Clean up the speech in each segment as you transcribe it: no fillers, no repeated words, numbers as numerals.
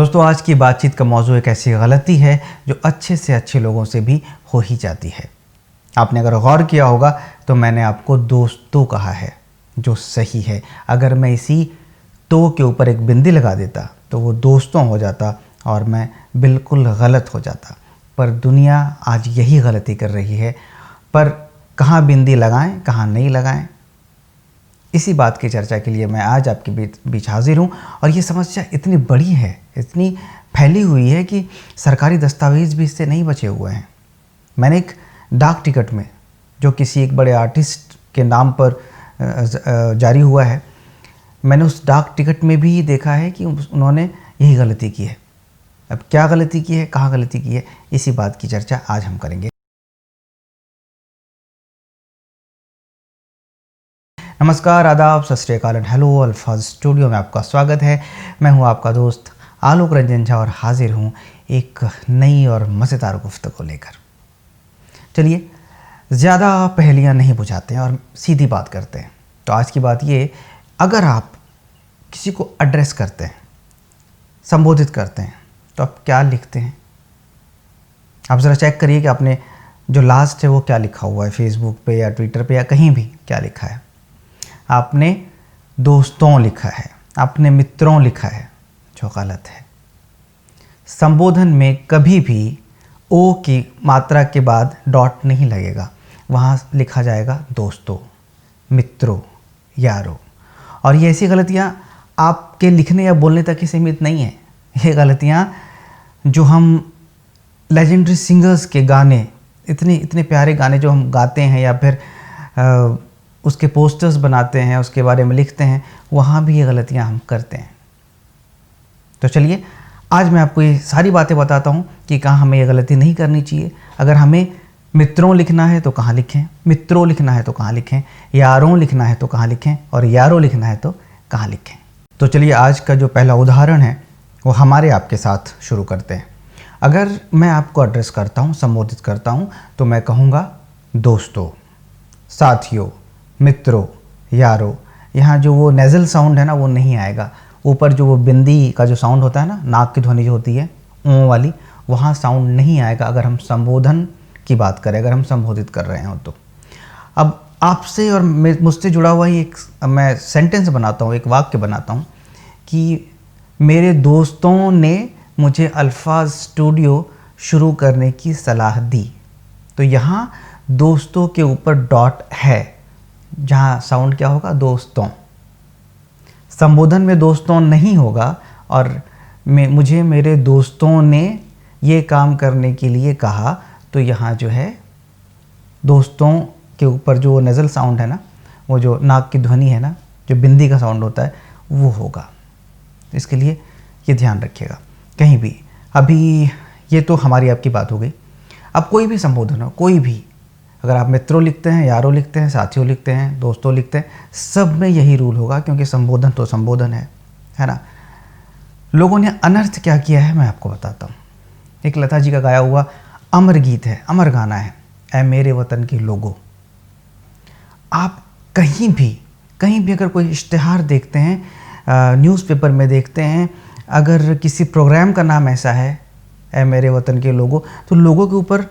दोस्तों, आज की बातचीत का मौजू एक ऐसी गलती है जो अच्छे से अच्छे लोगों से भी हो ही जाती है। आपने अगर गौर किया होगा तो मैंने आपको दोस्तों कहा है, जो सही है। अगर मैं इसी तो के ऊपर एक बिंदी लगा देता तो वो दोस्तों हो जाता और मैं बिल्कुल गलत हो जाता। पर दुनिया आज यही गलती कर रही है। पर कहाँ बिंदी लगाएं, कहाँ नहीं लगाएं, इसी बात की चर्चा के लिए मैं आज आपके बीच हाजिर हूँ। और ये समस्या इतनी बड़ी है, इतनी फैली हुई है कि सरकारी दस्तावेज़ भी इससे नहीं बचे हुए हैं। मैंने एक डाक टिकट में, जो किसी एक बड़े आर्टिस्ट के नाम पर जारी हुआ है, मैंने उस डाक टिकट में भी देखा है कि उन्होंने यही गलती की है। अब क्या गलती की है, कहाँ गलती की है, इसी बात की चर्चा आज हम करेंगे। नमस्कार, आदाब, सत श्री अकाल, हेलो। अल्फाज स्टूडियो में आपका स्वागत है। मैं हूं आपका दोस्त आलोक रंजन झा और हाजिर हूं एक नई और मज़ेदार गुफ्तगू लेकर। चलिए, ज़्यादा पहेलियां नहीं बुझाते हैं और सीधी बात करते हैं। तो आज की बात ये, अगर आप किसी को एड्रेस करते हैं, संबोधित करते हैं, तो आप क्या लिखते हैं? आप ज़रा चेक करिए कि आपने जो लास्ट है वो क्या लिखा हुआ है, फेसबुक पे या ट्विटर पे या कहीं भी क्या लिखा है। आपने दोस्तों लिखा है, आपने मित्रों लिखा है, जो गलत है। संबोधन में कभी भी ओ की मात्रा के बाद डॉट नहीं लगेगा, वहाँ लिखा जाएगा दोस्तों, मित्रों, यारों। और ये ऐसी गलतियाँ आपके लिखने या बोलने तक ही सीमित नहीं है। ये गलतियाँ जो हम लेजेंडरी सिंगर्स के गाने, इतने प्यारे गाने जो हम गाते हैं या फिर उसके पोस्टर्स बनाते हैं, उसके बारे में लिखते हैं, वहाँ भी ये गलतियाँ हम करते हैं। तो चलिए, आज मैं आपको ये सारी बातें बताता हूँ कि कहाँ हमें ये गलती नहीं करनी चाहिए। अगर हमें मित्रों लिखना है तो कहाँ लिखें, मित्रों लिखना है तो कहाँ लिखें, यारों लिखना है तो कहाँ लिखें, और यारों लिखना है तो कहाँ लिखें। तो चलिए, आज का जो पहला उदाहरण है वो हमारे आपके साथ शुरू करते हैं। अगर मैं आपको एड्रेस करता हूँ, संबोधित करता हूँ, तो मैं कहूँगा दोस्तों, साथियों, मित्रों, यारों। यहाँ जो वो नेज़ल साउंड है ना, वो नहीं आएगा। ऊपर जो वो बिंदी का जो साउंड होता है ना, नाक की ध्वनि जो होती है ऊँ वाली, वहाँ साउंड नहीं आएगा अगर हम संबोधन की बात करें, अगर हम संबोधित कर रहे हो तो। अब आपसे और मुझसे जुड़ा हुआ ही एक मैं सेंटेंस बनाता हूँ, एक वाक्य बनाता हूँ कि मेरे दोस्तों ने मुझे अल्फाज स्टूडियो शुरू करने की सलाह दी। तो यहाँ दोस्तों के ऊपर डॉट है, जहाँ साउंड क्या होगा, दोस्तों। संबोधन में दोस्तों नहीं होगा और मुझे मेरे दोस्तों ने ये काम करने के लिए कहा, तो यहाँ जो है दोस्तों के ऊपर जो नेज़ल साउंड है ना, वो जो नाक की ध्वनि है ना, जो बिंदी का साउंड होता है, वो होगा। इसके लिए ये ध्यान रखिएगा कहीं भी। अभी ये तो हमारी आपकी बात हो गई। अब कोई भी संबोधन हो, कोई भी, अगर आप मित्रों लिखते हैं, यारों लिखते हैं, साथियों लिखते हैं, दोस्तों लिखते हैं, सब में यही रूल होगा, क्योंकि संबोधन तो संबोधन है ना। लोगों ने अनर्थ क्या किया है मैं आपको बताता हूँ। एक लता जी का गाया हुआ अमर गीत है, अमर गाना है, ऐ मेरे वतन के लोगों। आप कहीं भी अगर कोई इश्तिहार देखते हैं, न्यूज़पेपर में देखते हैं, अगर किसी प्रोग्राम का नाम ऐसा है, ऐ मेरे वतन के लोगों, तो लोगों के ऊपर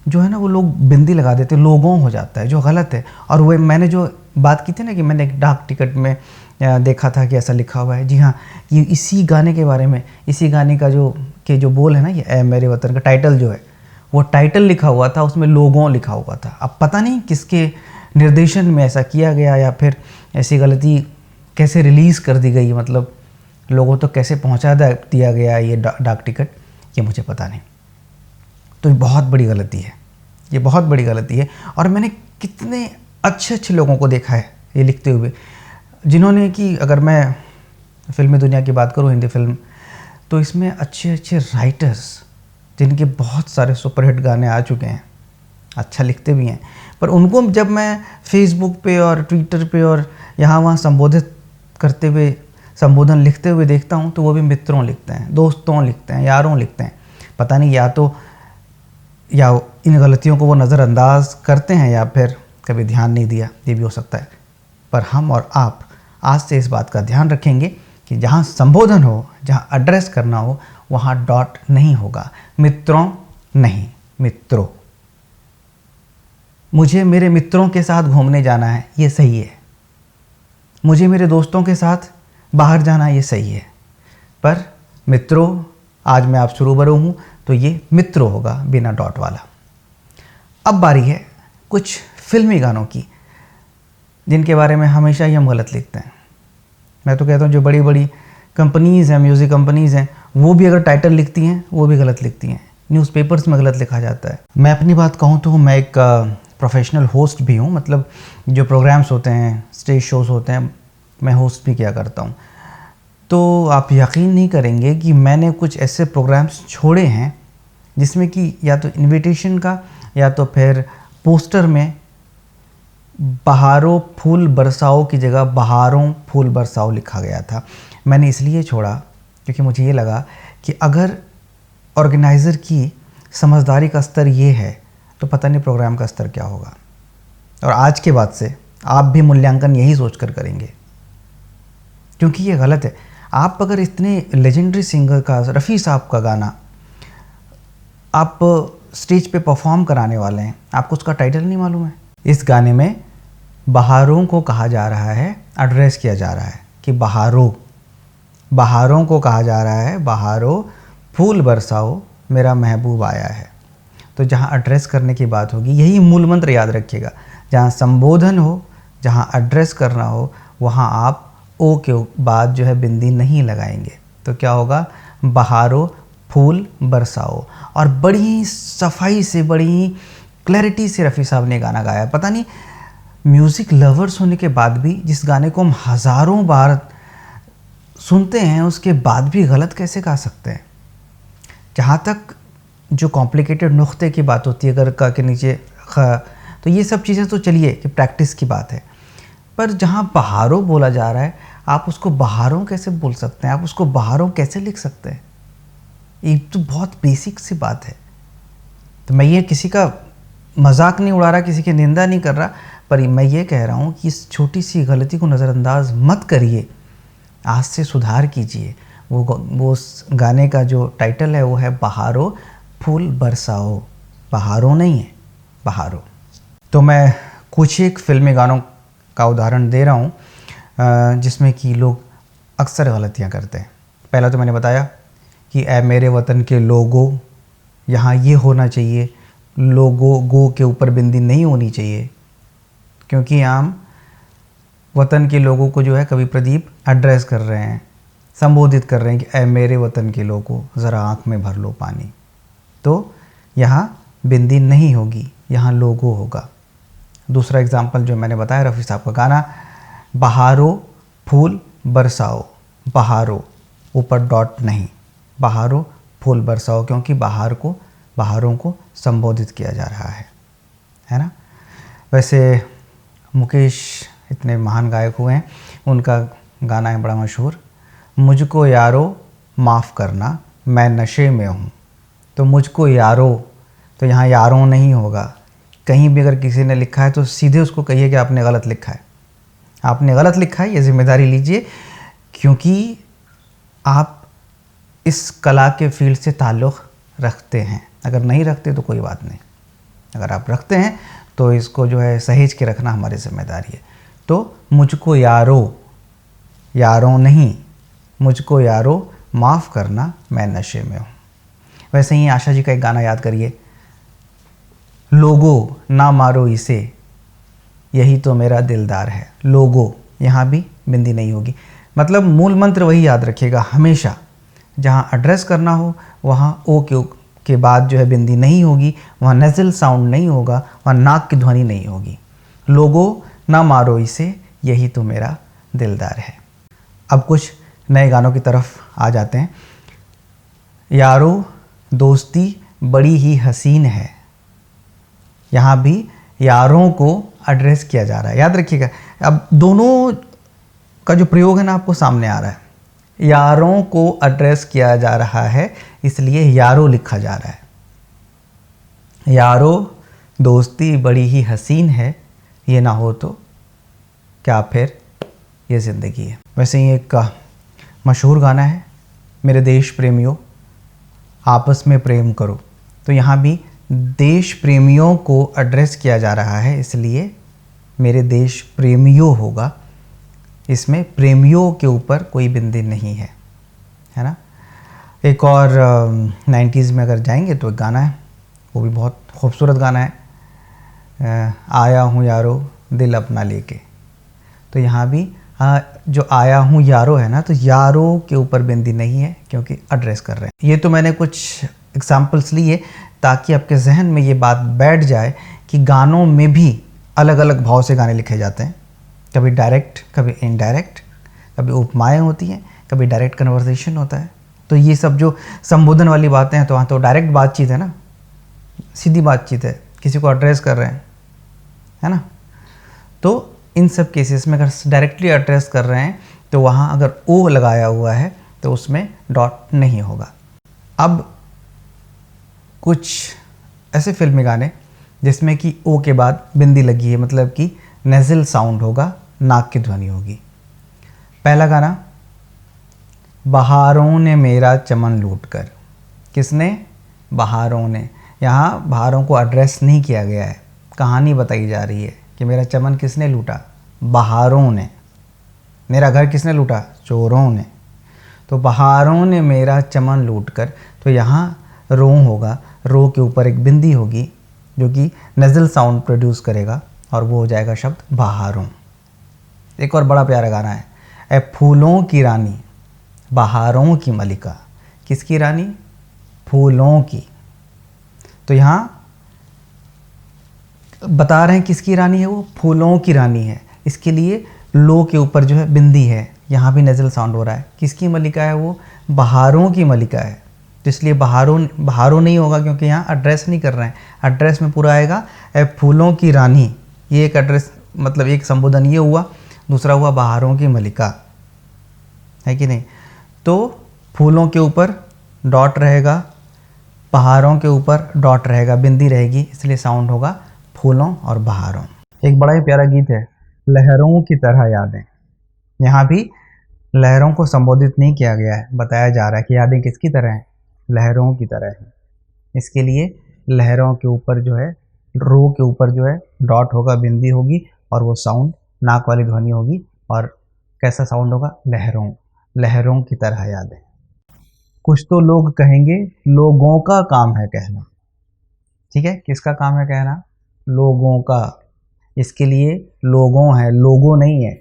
जो है ना, वो लोग बिंदी लगा देते, लोगों हो जाता है, जो गलत है। और वो मैंने जो बात की थी ना कि मैंने एक डाक टिकट में देखा था कि ऐसा लिखा हुआ है। जी हाँ, ये इसी गाने के बारे में, इसी गाने का जो बोल है ना, ये ऐ मेरे वतन का टाइटल जो है, वो टाइटल लिखा हुआ था, उसमें लोगों लिखा हुआ था। अब पता नहीं किसके निर्देशन में ऐसा किया गया या फिर ऐसी गलती कैसे रिलीज़ कर दी गई, मतलब लोगों तो कैसे पहुँचा दिया गया ये डाक टिकट, ये मुझे पता नहीं। तो ये बहुत बड़ी गलती है, ये बहुत बड़ी गलती है। और मैंने कितने अच्छे लोगों को देखा है ये लिखते हुए, जिन्होंने कि अगर मैं फिल्मी दुनिया की बात करूँ, हिंदी फिल्म, तो इसमें अच्छे राइटर्स, जिनके बहुत सारे सुपरहिट गाने आ चुके हैं, अच्छा लिखते भी हैं, पर उनको जब मैं फेसबुक पे और ट्विटर पे और यहाँ वहाँ संबोधित करते हुए, संबोधन लिखते हुए देखता हूँ, तो वो भी मित्रों लिखते हैं, दोस्तों लिखते हैं, यारों लिखते हैं। पता नहीं, या इन गलतियों को वो नज़रअंदाज करते हैं या फिर कभी ध्यान नहीं दिया, ये भी हो सकता है। पर हम और आप आज से इस बात का ध्यान रखेंगे कि जहाँ संबोधन हो, जहाँ एड्रेस करना हो, वहाँ डॉट नहीं होगा। मित्रों नहीं, मित्रों। मुझे मेरे मित्रों के साथ घूमने जाना है, ये सही है। मुझे मेरे दोस्तों के साथ बाहर जाना है, ये सही है। पर मित्रों, आज मैं आपसे रूबरू हूँ, तो ये मित्रों होगा बिना डॉट वाला। अब बारी है कुछ फिल्मी गानों की, जिनके बारे में हमेशा ही हम गलत लिखते हैं। मैं तो कहता हूँ जो बड़ी बड़ी कंपनीज़ हैं, म्यूज़िक कंपनीज़ हैं, वो भी अगर टाइटल लिखती हैं वो भी गलत लिखती हैं। न्यूज़पेपर्स में गलत लिखा जाता है। मैं अपनी बात कहूँ तो मैं एक प्रोफेशनल होस्ट भी हूँ, मतलब जो प्रोग्राम्स होते हैं, स्टेज शोज़ होते हैं, मैं होस्ट भी किया करता हूँ। तो आप यकीन नहीं करेंगे कि मैंने कुछ ऐसे प्रोग्राम्स छोड़े हैं जिसमें कि या तो इनविटेशन का या तो फिर पोस्टर में बहारों फूल बरसाओ की जगह बहारों फूल बरसाओ लिखा गया था। मैंने इसलिए छोड़ा क्योंकि मुझे ये लगा कि अगर ऑर्गेनाइज़र की समझदारी का स्तर ये है तो पता नहीं प्रोग्राम का स्तर क्या होगा। और आज के बाद से आप भी मूल्यांकन यही सोचकर करेंगे, क्योंकि ये गलत है। आप अगर इतने लेजेंडरी सिंगर का, रफ़ी साहब का गाना आप स्टेज पे परफॉर्म कराने वाले हैं, आपको उसका टाइटल नहीं मालूम है। इस गाने में बहारों को कहा जा रहा है, एड्रेस किया जा रहा है कि बहारों, बहारों को कहा जा रहा है, बहारों फूल बरसाओ मेरा महबूब आया है। तो जहाँ एड्रेस करने की बात होगी, यही मूल मंत्र याद रखिएगा। जहाँ संबोधन हो, जहाँ एड्रेस करना हो, वहाँ आप ओ के बाद जो है बिंदी नहीं लगाएंगे। तो क्या होगा, बहारों फूल बरसाओ। और बड़ी ही सफाई से, बड़ी ही क्लैरिटी से रफ़ी साहब ने गाना गाया। पता नहीं म्यूज़िक लवर्स होने के बाद भी, जिस गाने को हम हज़ारों बार सुनते हैं, उसके बाद भी गलत कैसे गा सकते हैं। जहाँ तक जो कॉम्प्लिकेटेड नुक्ते की बात होती है, अगर का के नीचे ख, तो ये सब चीज़ें तो चलिए कि प्रैक्टिस की बात है। पर जहाँ बहारों बोला जा रहा है, आप उसको बहारों कैसे बोल सकते हैं, आप उसको बहारों कैसे लिख सकते हैं। ये तो बहुत बेसिक सी बात है। तो मैं ये किसी का मजाक नहीं उड़ा रहा, किसी की निंदा नहीं कर रहा, पर मैं ये कह रहा हूँ कि इस छोटी सी गलती को नज़रअंदाज मत करिए, आज से सुधार कीजिए। वो उस गाने का जो टाइटल है वो है बहारों फूल बरसाओ, बहारों नहीं है, बहारों। तो मैं कुछ एक फिल्मी गानों का उदाहरण दे रहा हूँ जिसमें कि लोग अक्सर गलतियाँ करते हैं। पहला तो मैंने बताया कि ऐ मेरे वतन के लोगों, यहाँ ये होना चाहिए, लोगो गो के ऊपर बिंदी नहीं होनी चाहिए, क्योंकि आम वतन के लोगों को जो है कवि प्रदीप एड्रेस कर रहे हैं, संबोधित कर रहे हैं कि ऐ मेरे वतन के लोगों ज़रा आँख में भर लो पानी। तो यहाँ बिंदी नहीं होगी, यहाँ लोगो होगा। दूसरा एग्जाम्पल जो मैंने बताया, रफ़ी साहब का गाना बहारों फूल बरसाओ, बहारों ऊपर डॉट नहीं, बहारों फूल बरसाओ, क्योंकि बहारों को संबोधित किया जा रहा है ना। वैसे मुकेश इतने महान गायक हुए हैं, उनका गाना है बड़ा मशहूर, मुझको यारो माफ़ करना मैं नशे में हूँ। तो मुझको यारो, तो यहाँ यारों नहीं होगा। कहीं भी अगर किसी ने लिखा है तो सीधे उसको कहिए कि आपने गलत लिखा है, आपने गलत लिखा है, ये जिम्मेदारी लीजिए, क्योंकि आप इस कला के फील्ड से ताल्लुक़ रखते हैं। अगर नहीं रखते तो कोई बात नहीं, अगर आप रखते हैं तो इसको जो है सहेज के रखना हमारी जिम्मेदारी है। तो मुझको यारो, यारों नहीं, मुझको यारो माफ़ करना मैं नशे में हूँ। वैसे ही आशा जी का एक गाना याद करिए, लोगो ना मारो इसे, यही तो मेरा दिलदार है। लोगो, यहाँ भी बिंदी नहीं होगी। मतलब मूल मंत्र वही याद रखिएगा हमेशा, जहाँ एड्रेस करना हो वहाँ ओ के बाद जो है बिंदी नहीं होगी, वहाँ नेज़ल साउंड नहीं होगा, वहाँ नाक की ध्वनि नहीं होगी। लोगो ना मारो इसे, यही तो मेरा दिलदार है। अब कुछ नए गानों की तरफ आ जाते हैं। यारो दोस्ती बड़ी ही हसीन है, यहाँ भी यारों को एड्रेस किया जा रहा है, याद रखिएगा। अब दोनों का जो प्रयोग है ना आपको सामने आ रहा है, यारों को एड्रेस किया जा रहा है, इसलिए यारो लिखा जा रहा है। यारो दोस्ती बड़ी ही हसीन है, ये ना हो तो क्या फिर ये ज़िंदगी है। वैसे ही एक मशहूर गाना है, मेरे देश प्रेमियों आपस में प्रेम करो। तो यहाँ भी देश प्रेमियों को एड्रेस किया जा रहा है, इसलिए मेरे देश प्रेमियों होगा। इसमें प्रेमियों के ऊपर कोई बिंदी नहीं है, है ना। एक और 90s में अगर जाएंगे तो एक गाना है, वो भी बहुत खूबसूरत गाना है, आया हूँ यारो दिल अपना लेके। तो यहाँ भी जो आया हूँ यारो है ना, तो यारो के ऊपर बिंदी नहीं है क्योंकि एड्रेस कर रहे हैं। ये तो मैंने कुछ एग्जाम्पल्स लिए ताकि आपके जहन में ये बात बैठ जाए कि गानों में भी अलग अलग भाव से गाने लिखे जाते हैं, कभी डायरेक्ट, कभी इनडायरेक्ट, कभी उपमाएँ होती हैं, कभी डायरेक्ट कन्वर्सेशन होता है। तो ये सब जो संबोधन वाली बातें हैं, तो वहाँ तो डायरेक्ट बातचीत है ना, सीधी बातचीत है, किसी को एड्रेस कर रहे हैं, है ना। तो इन सब केसेस में अगर डायरेक्टली एड्रेस कर रहे हैं तो वहाँ अगर ओ लगाया हुआ है तो उसमें डॉट नहीं होगा। अब कुछ ऐसे फिल्मी गाने जिसमें कि ओ के बाद बिंदी लगी है, मतलब कि नेज़ल साउंड होगा, नाक की ध्वनि होगी। पहला गाना, बहारों ने मेरा चमन लूट कर। किसने? बहारों ने। यहाँ बहारों को एड्रेस नहीं किया गया है, कहानी बताई जा रही है कि मेरा चमन किसने लूटा? बहारों ने। मेरा घर किसने लूटा? चोरों ने। तो बहारों ने मेरा चमन लूट कर, तो यहाँ रो होगा, रो के ऊपर एक बिंदी होगी जो कि नज़ल साउंड प्रोड्यूस करेगा और वो हो जाएगा शब्द बहारों। एक और बड़ा प्यारा गाना है, ए फूलों की रानी बहारों की मलिका। किसकी रानी? फूलों की। तो यहाँ बता रहे हैं किसकी रानी है वो? फूलों की रानी है। इसके लिए लो के ऊपर जो है बिंदी है, यहाँ भी नेज़ल साउंड हो रहा है। किसकी मलिका है वो? बहारों की मलिका है। तो इसलिए बहारों नहीं होगा क्योंकि यहाँ एड्रेस नहीं कर रहे हैं। एड्रेस में पूरा आएगा ए फूलों की रानी। ये एक एड्रेस, मतलब एक संबोधन ये हुआ, दूसरा हुआ बहारों की मलिका, है कि नहीं। तो फूलों के ऊपर डॉट रहेगा, बहारों के ऊपर डॉट रहेगा, बिंदी रहेगी, इसलिए साउंड होगा फूलों और बहारों। एक बड़ा ही प्यारा गीत है, लहरों की तरह यादें। यहाँ भी लहरों को संबोधित नहीं किया गया है, बताया जा रहा है कि यादें किसकी तरह हैं? लहरों की तरह हैं। इसके लिए लहरों के ऊपर जो है, रो के ऊपर जो है डॉट होगा, बिंदी होगी और वो साउंड नाक वाली ध्वनि होगी। और कैसा साउंड होगा? लहरों, लहरों की तरह यादें। कुछ तो लोग कहेंगे लोगों का काम है कहना। ठीक है, किसका काम है कहना? लोगों का। इसके लिए लोगों है, लोगो नहीं है,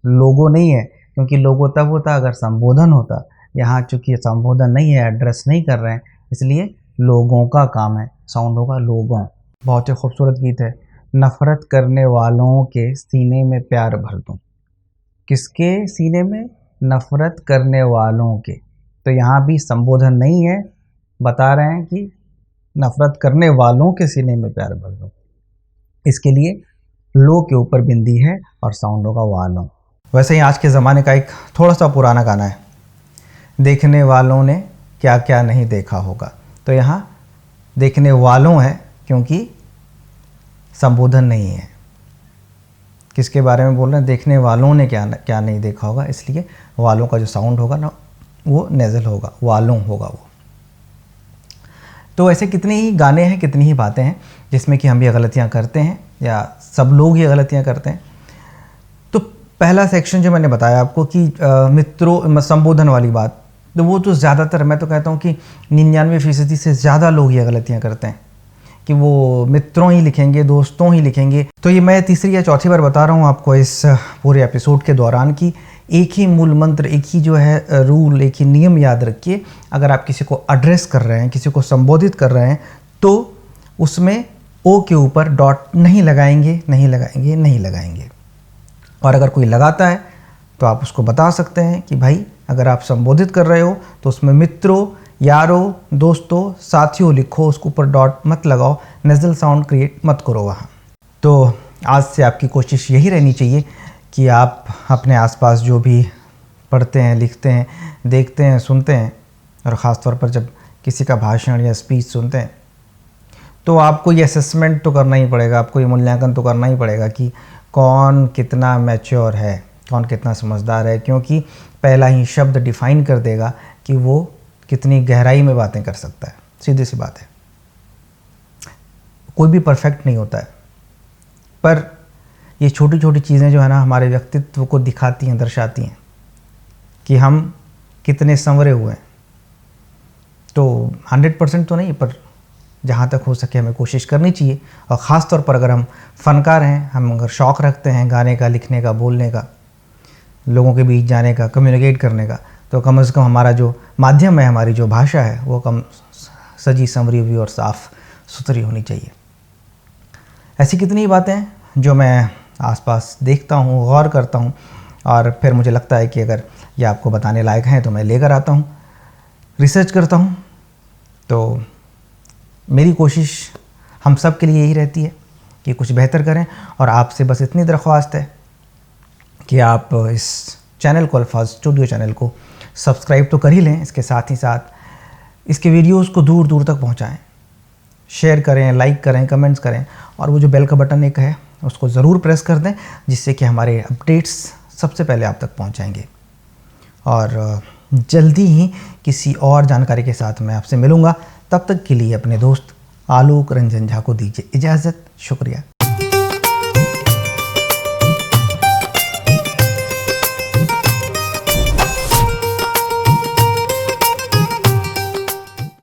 लोगो नहीं है, क्योंकि लोगो तब होता अगर संबोधन होता। यहाँ चूंकि संबोधन नहीं है, एड्रेस नहीं कर रहे हैं, इसलिए लोगों का काम है, साउंड होगा लोगों। बहुत ही खूबसूरत गीत है, नफरत करने वालों के सीने में प्यार भर दूं। किसके सीने में? नफरत करने वालों के। तो यहाँ भी संबोधन नहीं है, बता रहे हैं कि नफरत करने वालों के सीने में प्यार भर दूं। इसके लिए लो के ऊपर बिंदी है और साउंड होगा वालों। वैसे ही आज के ज़माने का एक थोड़ा सा पुराना गाना है, देखने वालों ने क्या क्या नहीं देखा होगा। तो यहाँ देखने वालों है क्योंकि संबोधन नहीं है। किसके बारे में बोल रहे हैं? देखने वालों ने क्या क्या नहीं देखा होगा, इसलिए वालों का जो साउंड होगा ना वो नेज़ल होगा, वालों होगा वो। तो ऐसे कितने ही गाने हैं, कितनी ही बातें हैं जिसमें कि हम ये गलतियाँ करते हैं या सब लोग ये गलतियाँ करते हैं। तो पहला सेक्शन जो मैंने बताया आपको कि मित्रों संबोधन वाली बात, तो वो तो ज़्यादातर, मैं तो कहता हूँ कि 99% से ज़्यादा लोग ये गलतियाँ करते हैं कि वो मित्रों ही लिखेंगे, दोस्तों ही लिखेंगे। तो ये मैं तीसरी या चौथी बार बता रहा हूँ आपको इस पूरे एपिसोड के दौरान कि एक ही मूल मंत्र, एक ही जो है रूल, एक ही नियम याद रखिए। अगर आप किसी को एड्रेस कर रहे हैं, किसी को संबोधित कर रहे हैं, तो उसमें ओ के ऊपर डॉट नहीं लगाएंगे, नहीं लगाएंगे, नहीं लगाएंगे। और अगर कोई लगाता है तो आप उसको बता सकते हैं कि भाई अगर आप संबोधित कर रहे हो तो उसमें मित्रों, यारों, दोस्तों, साथियों लिखो, उसके ऊपर डॉट मत लगाओ, नेज़ल साउंड क्रिएट मत करो वहाँ। तो आज से आपकी कोशिश यही रहनी चाहिए कि आप अपने आसपास जो भी पढ़ते हैं, लिखते हैं, देखते हैं, सुनते हैं, और ख़ास तौर पर जब किसी का भाषण या स्पीच सुनते हैं, तो आपको ये असेसमेंट तो करना ही पड़ेगा, आपको ये मूल्यांकन तो करना ही पड़ेगा कि कौन कितना मैच्योर है, कौन कितना समझदार है। क्योंकि पहला ही शब्द डिफाइन कर देगा कि वो कितनी गहराई में बातें कर सकता है। सीधी सी बात है, कोई भी परफेक्ट नहीं होता है, पर ये छोटी छोटी चीज़ें जो है ना हमारे व्यक्तित्व को दिखाती हैं, दर्शाती हैं कि हम कितने संवरे हुए हैं। तो 100% तो नहीं, पर जहाँ तक हो सके हमें कोशिश करनी चाहिए। और ख़ास तौर पर अगर हम फ़नकार हैं, हम अगर शौक़ रखते हैं गाने का, लिखने का, बोलने का, लोगों के बीच जाने का, कम्युनिकेट करने का, तो कम से कम हमारा जो माध्यम है, हमारी जो भाषा है, वो कम सजी संवरी हुई और साफ़ सुथरी होनी चाहिए। ऐसी कितनी ही बातें हैं जो मैं आसपास देखता हूँ, गौर करता हूँ, और फिर मुझे लगता है कि अगर ये आपको बताने लायक हैं तो मैं लेकर आता हूँ, रिसर्च करता हूँ। तो मेरी कोशिश हम सब के लिए यही रहती है कि कुछ बेहतर करें, और आपसे बस इतनी दरख्वास्त है कि आप इस चैनल को, अल्फाज स्टूडियो चैनल को सब्सक्राइब तो कर ही लें, इसके साथ ही साथ इसके वीडियोस को दूर दूर तक पहुंचाएं, शेयर करें, लाइक करें, कमेंट्स करें, और वो जो बेल का बटन एक है उसको ज़रूर प्रेस कर दें, जिससे कि हमारे अपडेट्स सबसे पहले आप तक पहुंच जाएंगे। और जल्दी ही किसी और जानकारी के साथ मैं आपसे मिलूँगा। तब तक के लिए अपने दोस्त आलोक रंजन झा को दीजिए इजाज़त। शुक्रिया।